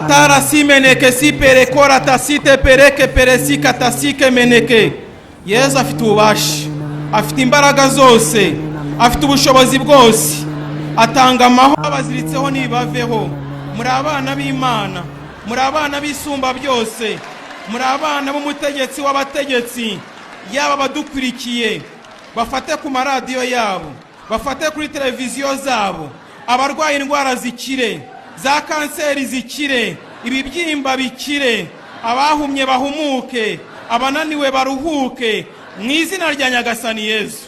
tara si meneke si perekora tasite pereke peresika tasike meneke. Yesu afite ububasha, afite imbaraga zose, afite ubushobozi bwose, atanga amahoro abaziritseho nibaveho. Muri abana b'Imana, muri abana b'Isumba byose, muri abana b'umutegetsi w'abategetsi. Yaba badukurikiye bafate ku maradiyo yabo, bafate kuri televiziyo zabo, abarwaye indwara zikire, za kanseri zikire, ibibyimba bikire, abahumye bahumuke, abananiwe baruhuke, mu izina rya Nyagasani Yesu.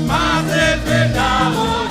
Mas